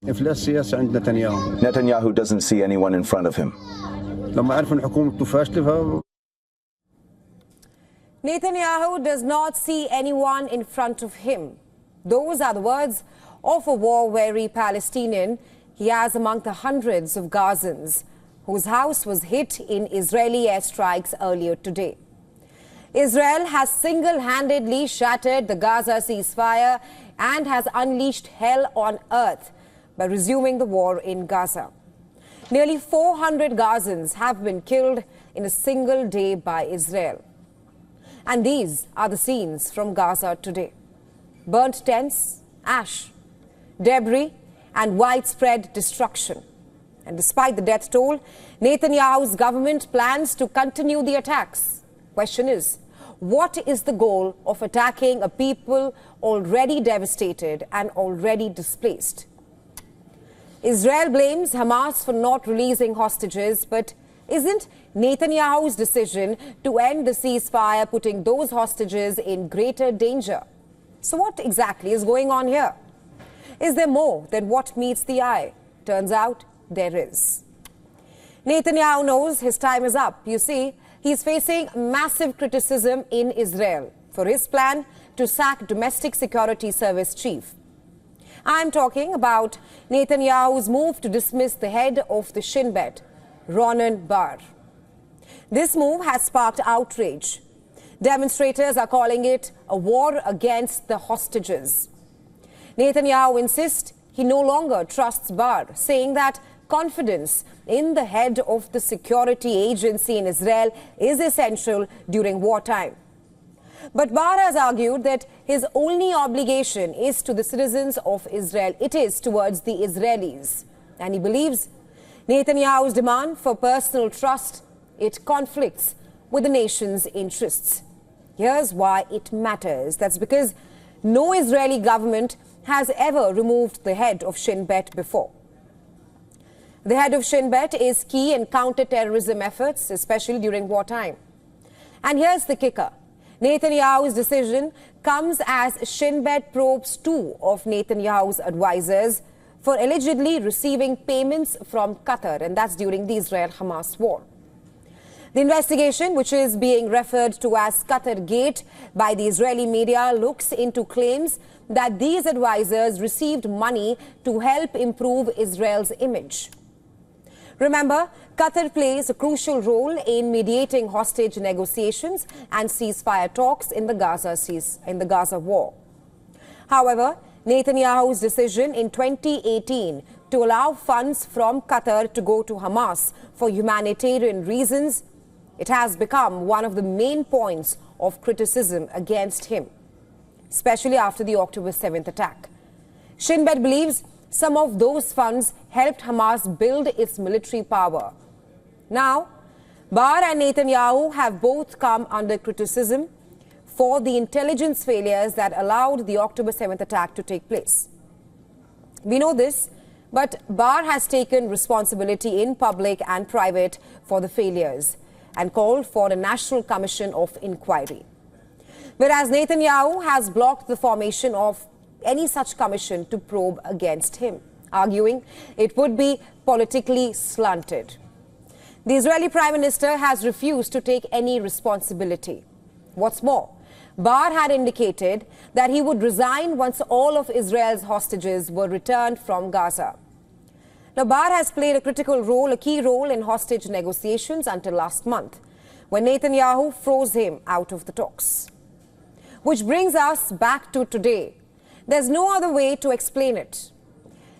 إفلاس سياسي عند نتنياهو. Netanyahu doesn't see anyone in front of him. لما عرف إن حكومته فاشلة. Netanyahu does not see anyone in front of him. Those are the words of a war-weary Palestinian he has among the hundreds of Gazans whose house was hit in Israeli airstrikes earlier today. Israel has single-handedly shattered the Gaza ceasefire and has unleashed hell on earth by resuming the war in Gaza. Nearly 400 Gazans have been killed in a single day by Israel. And these are the scenes from Gaza today. Burnt tents, ash, debris, and widespread destruction. And despite the death toll, Netanyahu's government plans to continue the attacks. Question is, what is the goal of attacking a people already devastated and already displaced? Israel blames Hamas for not releasing hostages, but isn't Netanyahu's decision to end the ceasefire putting those hostages in greater danger? So what exactly is going on here? Is there more than what meets the eye? Turns out there is. Netanyahu knows his time is up. You see, he's facing massive criticism in Israel for his plan to sack Domestic Security Service Chief. I'm talking about Netanyahu's move to dismiss the head of the Shin Bet, Ronen Bar. This move has sparked outrage. Demonstrators are calling it a war against the hostages. Netanyahu insists he no longer trusts Bar, saying that confidence in the head of the security agency in Israel is essential during wartime. But Bar has argued that his only obligation is to the citizens of Israel. It is towards the Israelis. And he believes Netanyahu's demand for personal trust, it conflicts with the nation's interests. Here's why it matters. That's because no Israeli government has ever removed the head of Shin Bet before. The head of Shin Bet is key in counter-terrorism efforts, especially during wartime. And here's the kicker. Netanyahu's decision comes as Shin Bet probes two of Netanyahu's advisors for allegedly receiving payments from Qatar, and that's during the Israel-Hamas war. The investigation, which is being referred to as Qatargate by the Israeli media, looks into claims that these advisors received money to help improve Israel's image. Remember, Qatar plays a crucial role in mediating hostage negotiations and ceasefire talks in the Gaza war. However, Netanyahu's decision in 2018 to allow funds from Qatar to go to Hamas for humanitarian reasons, it has become one of the main points of criticism against him, especially after the October 7th attack. Shin Bet believes some of those funds helped Hamas build its military power. Now, Bar and Netanyahu have both come under criticism for the intelligence failures that allowed the October 7th attack to take place. We know this, but Bar has taken responsibility in public and private for the failures and called for a national commission of inquiry. Whereas Netanyahu has blocked the formation of any such commission to probe against him, arguing it would be politically slanted. The Israeli Prime Minister has refused to take any responsibility. What's more, Bar had indicated that he would resign once all of Israel's hostages were returned from Gaza. Now, Bar has played a key role in hostage negotiations until last month, when Netanyahu froze him out of the talks. Which brings us back to today. There's no other way to explain it.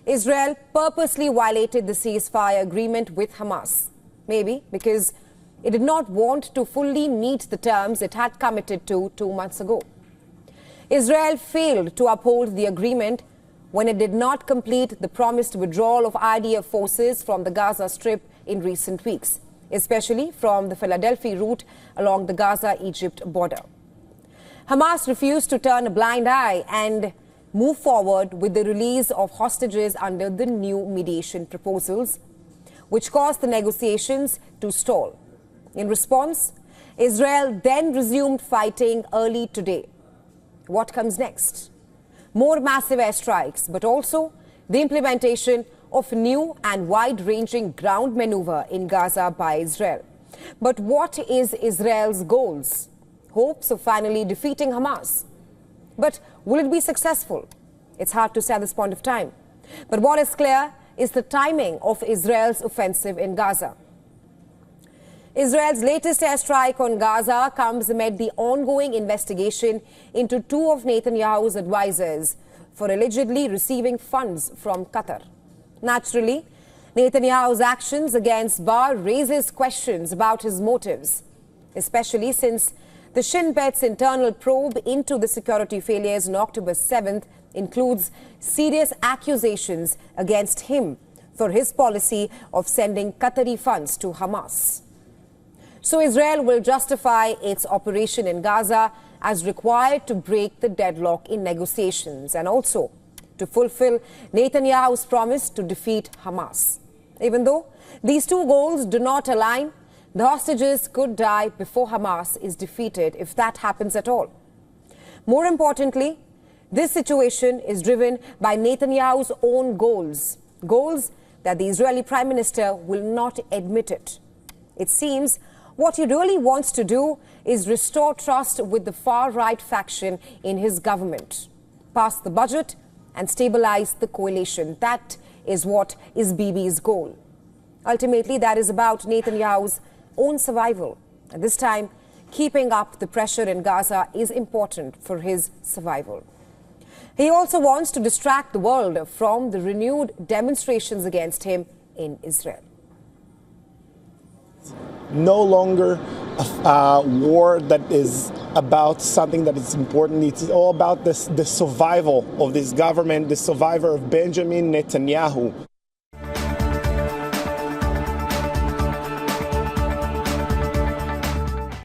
Israel purposely violated the ceasefire agreement with Hamas, maybe because it did not want to fully meet the terms it had committed to 2 months ago. Israel failed to uphold the agreement when it did not complete the promised withdrawal of IDF forces from the Gaza Strip in recent weeks, especially from the Philadelphia route along the Gaza-Egypt border. Hamas refused to turn a blind eye and move forward with the release of hostages under the new mediation proposals, which caused the negotiations to stall. In response, Israel then resumed fighting early today. What comes next? More massive airstrikes, but also the implementation of new and wide-ranging ground maneuver in Gaza by Israel. But what is Israel's goals? Hopes of finally defeating Hamas. But will it be successful? It's hard to say at this point of time. But what is clear is the timing of Israel's offensive in Gaza. Israel's latest airstrike on Gaza comes amid the ongoing investigation into two of Netanyahu's advisors for allegedly receiving funds from Qatar. Naturally, Netanyahu's actions against Bar raises questions about his motives, especially since the Shin Bet's internal probe into the security failures on October 7th includes serious accusations against him for his policy of sending Qatari funds to Hamas. So Israel will justify its operation in Gaza as required to break the deadlock in negotiations and also to fulfill Netanyahu's promise to defeat Hamas. Even though these two goals do not align, the hostages could die before Hamas is defeated if that happens at all. More importantly, this situation is driven by Netanyahu's own goals that the Israeli Prime Minister will not admit it. It seems what he really wants to do is restore trust with the far-right faction in his government, pass the budget and stabilize the coalition. That is what is Bibi's goal. Ultimately, that is about Netanyahu's own survival. At this time, keeping up the pressure in Gaza is important for his survival. He also wants to distract the world from the renewed demonstrations against him in Israel. No longer a war that is about something that is important. It's all about the survival of this government, the survival of Benjamin Netanyahu.